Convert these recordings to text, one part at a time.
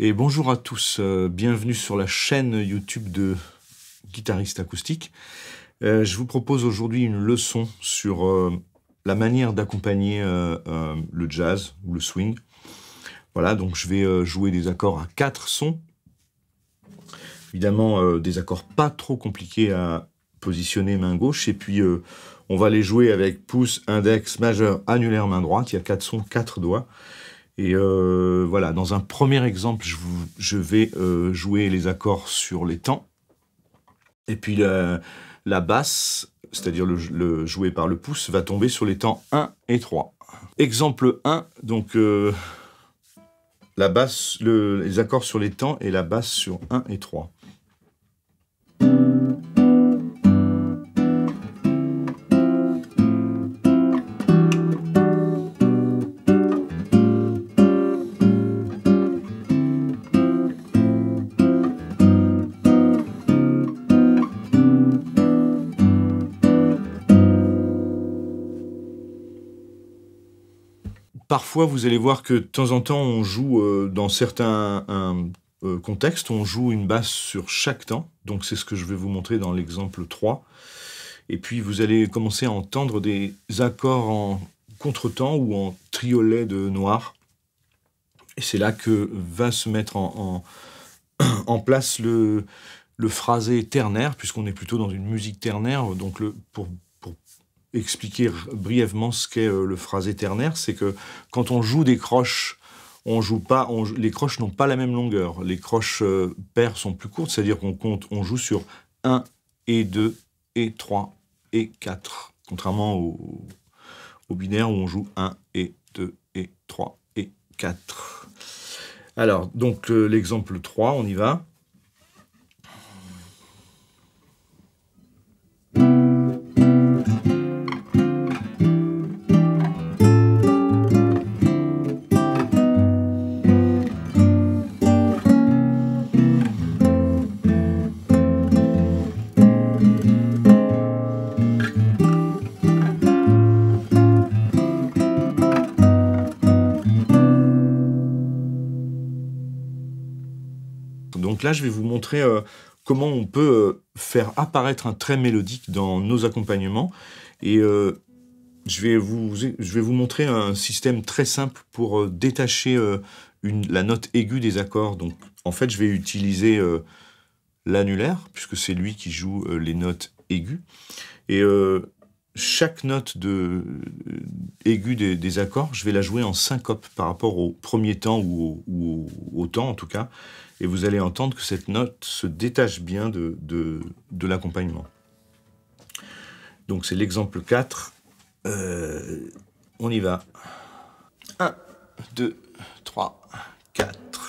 Et bonjour à tous, bienvenue sur la chaîne YouTube de Guitariste Acoustique. Je vous propose aujourd'hui une leçon sur la manière d'accompagner le jazz ou le swing. Voilà, donc je vais jouer des accords à 4 sons. Évidemment, des accords pas trop compliqués à positionner main gauche. Et puis, on va les jouer avec pouce, index, majeur, annulaire, main droite. Il y a 4 sons, 4 doigts. Et voilà, dans un premier exemple, je vais jouer les accords sur les temps. Et puis la basse, c'est-à-dire le joué par le pouce, va tomber sur les temps 1 et 3. Exemple 1, donc la basse, les accords sur les temps et la basse sur 1 et 3. Parfois, vous allez voir que de temps en temps, on joue dans certains contextes, on joue une basse sur chaque temps. Donc, c'est ce que je vais vous montrer dans l'exemple 3. Et puis, vous allez commencer à entendre des accords en contretemps ou en triolet de noir. Et c'est là que va se mettre en place le phrasé ternaire, puisqu'on est plutôt dans une musique ternaire. Donc, pour expliquer brièvement ce qu'est le phrasé ternaire, c'est que quand on joue des croches, les croches n'ont pas la même longueur. Les croches paires sont plus courtes, c'est-à-dire on joue sur 1 et 2 et 3 et 4, contrairement au binaire où on joue 1 et 2 et 3 et 4. Alors, donc l'exemple 3, on y va. Donc là, je vais vous montrer comment on peut faire apparaître un trait mélodique dans nos accompagnements. Et je vais vous montrer un système très simple pour détacher la note aiguë des accords. Donc, en fait, je vais utiliser l'annulaire, puisque c'est lui qui joue les notes aiguës. Et chaque note aiguë des accords, je vais la jouer en syncope par rapport au premier temps ou au temps, en tout cas. Et vous allez entendre que cette note se détache bien de l'accompagnement. Donc c'est l'exemple 4. On y va. 1, 2, 3, 4.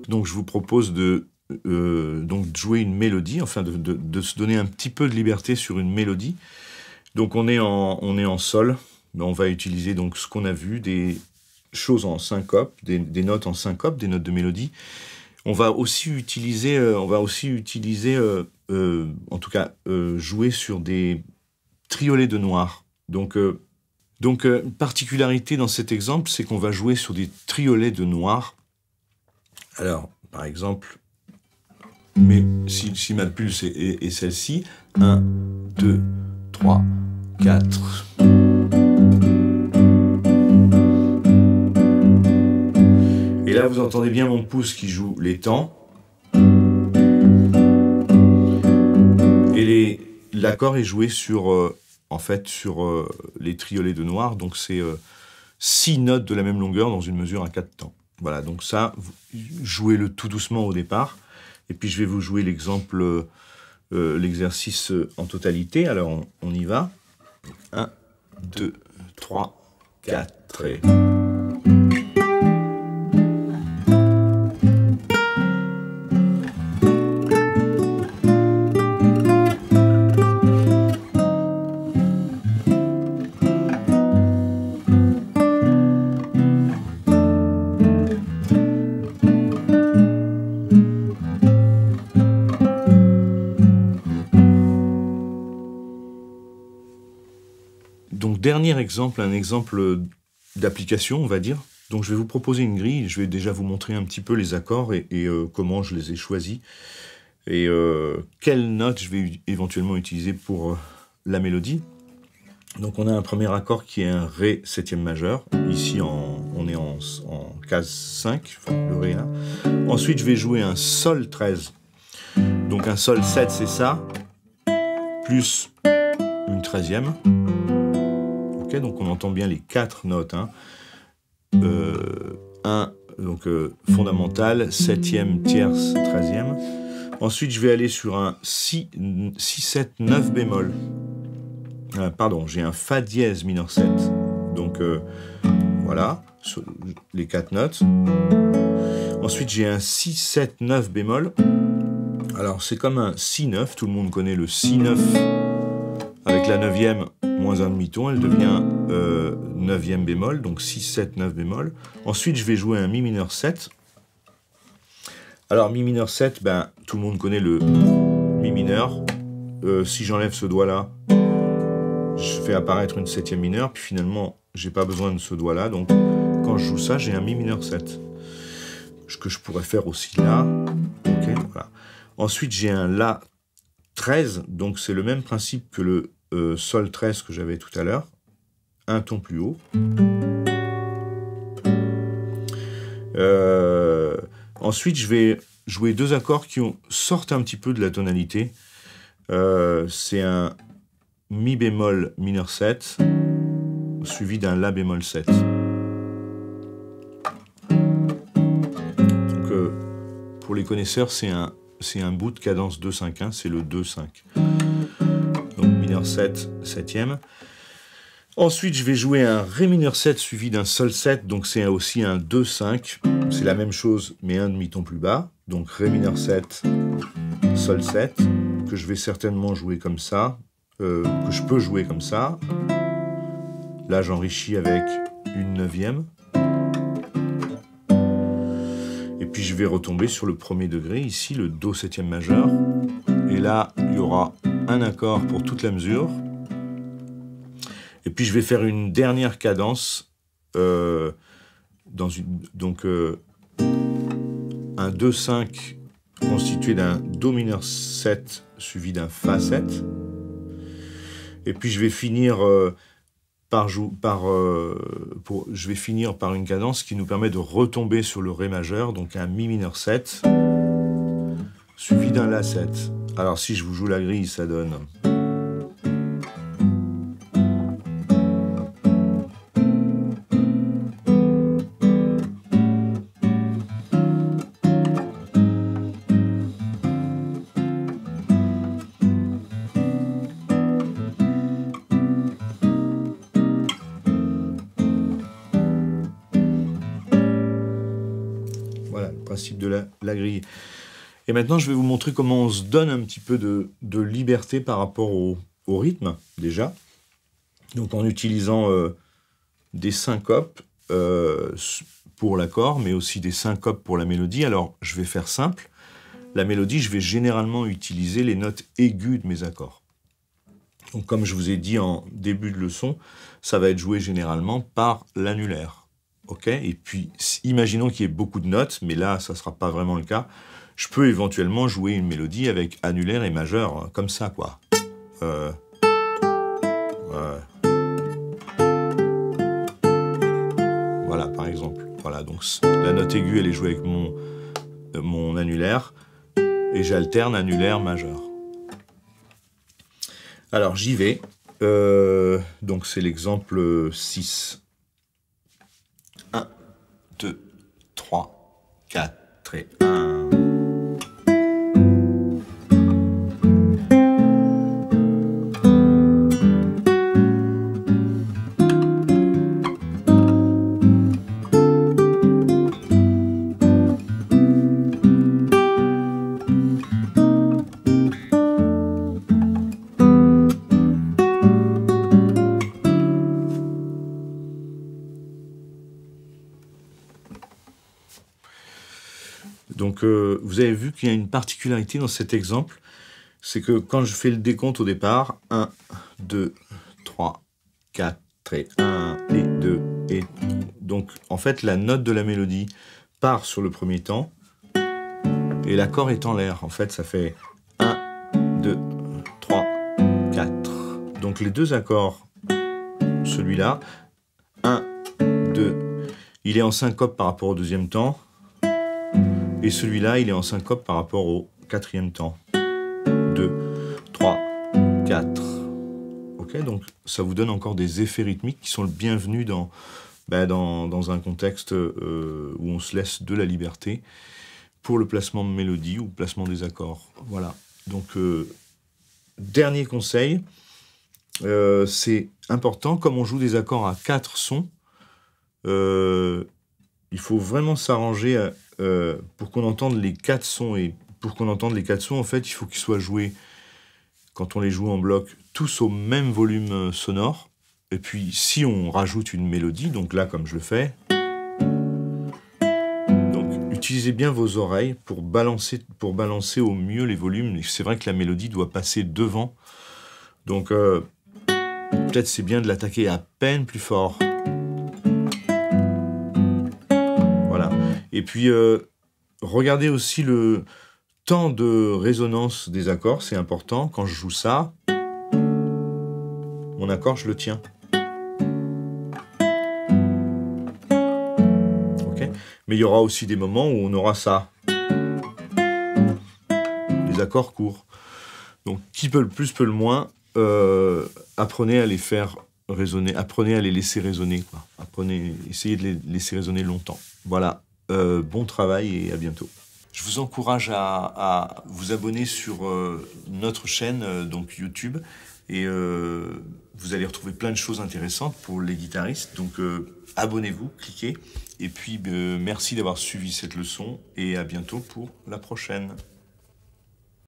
Donc je vous propose de jouer une mélodie, enfin de se donner un petit peu de liberté sur une mélodie. Donc on est en sol, on va utiliser donc ce qu'on a vu, des choses en syncope, des notes en syncope, des notes de mélodie. On va aussi utiliser, en tout cas jouer sur des triolets de noir. Donc particularité dans cet exemple, c'est qu'on va jouer sur des triolets de noir. Alors, par exemple, mais si ma pulse est celle-ci, 1, 2, 3, 4. Et là, vous entendez bien mon pouce qui joue les temps. Et l'accord est joué sur, sur les triolets de noir. Donc, c'est 6 notes de la même longueur dans une mesure à 4 temps. Voilà, donc ça, jouez-le tout doucement au départ. Et puis, je vais vous jouer l'exemple, l'exercice en totalité. Alors, on y va. 1, 2, 3, 4 et... dernier exemple, un exemple d'application, on va dire. Donc, je vais vous proposer une grille. Je vais déjà vous montrer un petit peu les accords et comment je les ai choisis. Et quelles notes je vais éventuellement utiliser pour la mélodie. Donc, on a un premier accord qui est un Ré septième majeur. Ici, on est en case 5, enfin, le Ré là. Ensuite, je vais jouer un Sol 13. Donc, un Sol 7, c'est ça, plus une 13e. Ok, donc on entend bien les 4 notes. Hein. Donc fondamental, 7e, tierce, 13e. Ensuite, je vais aller sur un 6, 7, 9 bémol. Pardon, j'ai un Fa dièse mineur 7. Donc voilà, sur les 4 notes. Ensuite, j'ai un 6, 7, 9 bémol. Alors, c'est comme un Si9. Tout le monde connaît le Si9 avec la 9e moins un demi-ton. Elle devient 9e bémol, donc 6, 7, 9 bémol. Ensuite, je vais jouer un Mi mineur 7. Alors, Mi mineur 7, ben, tout le monde connaît le Mi mineur. Si j'enlève ce doigt-là, je fais apparaître une 7e mineure, puis finalement, j'ai pas besoin de ce doigt-là, donc quand je joue ça, j'ai un Mi mineur 7. Ce que je pourrais faire aussi là. Ok, voilà. Ensuite, j'ai un La 13, donc c'est le même principe que le Sol 13 que j'avais tout à l'heure. Un ton plus haut. Ensuite, je vais jouer 2 accords qui sortent un petit peu de la tonalité. C'est un Mi bémol mineur 7, suivi d'un La bémol 7. Donc, pour les connaisseurs, c'est un bout de cadence 2-5-1, c'est le 2-5. Donc mineur 7, 7e. Ensuite, je vais jouer un Ré mineur 7 suivi d'un Sol 7, donc c'est aussi un 2-5. C'est la même chose, mais un demi-ton plus bas. Donc Ré mineur 7, Sol 7, que je vais certainement jouer comme ça, que je peux jouer comme ça. Là, j'enrichis avec une 9e. Et puis, je vais retomber sur le premier degré, ici, le Do 7e majeur. Et là, il y aura un accord pour toute la mesure. Et puis, je vais faire une dernière cadence, un 2-5 constitué d'un Do mineur 7 suivi d'un Fa 7. Et puis, je vais finir par une cadence qui nous permet de retomber sur le Ré majeur, donc un Mi mineur 7 suivi d'un La 7. Alors, si je vous joue la grille, ça donne... Voilà, le principe de la grille. Et maintenant, je vais vous montrer comment on se donne un petit peu de liberté par rapport au rythme, déjà. Donc, en utilisant des syncopes pour l'accord, mais aussi des syncopes pour la mélodie. Alors, je vais faire simple. La mélodie, je vais généralement utiliser les notes aiguës de mes accords. Donc, comme je vous ai dit en début de leçon, ça va être joué généralement par l'annulaire. Okay, et puis, imaginons qu'il y ait beaucoup de notes, mais là, ça ne sera pas vraiment le cas. Je peux éventuellement jouer une mélodie avec annulaire et majeur, hein, comme ça, quoi. Voilà, par exemple. Voilà, donc la note aiguë, elle est jouée avec mon annulaire, et j'alterne annulaire, majeur. Alors, j'y vais. Donc, c'est l'exemple 6. 1, 2, 3, 4 et 1. Donc, vous avez vu qu'il y a une particularité dans cet exemple, c'est que quand je fais le décompte au départ, 1, 2, 3, 4, Très 1 et 2 et... Donc, en fait, la note de la mélodie part sur le premier temps et l'accord est en l'air. En fait, ça fait 1, 2, 3, 4. Donc, les deux accords, celui-là, 1, 2, il est en syncope par rapport au deuxième temps. Et celui-là, il est en syncope par rapport au quatrième temps. 2, 3, 4. Ok, donc ça vous donne encore des effets rythmiques qui sont le bienvenu dans un contexte où on se laisse de la liberté pour le placement de mélodie ou le placement des accords. Voilà. Donc, dernier conseil, c'est important, comme on joue des accords à 4 sons, il faut vraiment s'arranger pour qu'on entende les 4 sons. Et pour qu'on entende les 4 sons, en fait, il faut qu'ils soient joués, quand on les joue en bloc, tous au même volume sonore. Et puis, si on rajoute une mélodie, donc là, comme je le fais, donc utilisez bien vos oreilles pour balancer au mieux les volumes. C'est vrai que la mélodie doit passer devant. Donc, peut-être c'est bien de l'attaquer à peine plus fort. Voilà. Et puis, regardez aussi le temps de résonance des accords, c'est important. Quand je joue ça, mon accord, je le tiens. Okay. Mais il y aura aussi des moments où on aura ça. Les accords courts. Donc, qui peut le plus, peut le moins. Apprenez à les faire résonner, apprenez à les laisser résonner, quoi. Essayez de les laisser résonner longtemps. Voilà, bon travail et à bientôt. Je vous encourage à vous abonner sur notre chaîne, donc YouTube, et vous allez retrouver plein de choses intéressantes pour les guitaristes. Donc abonnez-vous, cliquez, et puis merci d'avoir suivi cette leçon, et à bientôt pour la prochaine.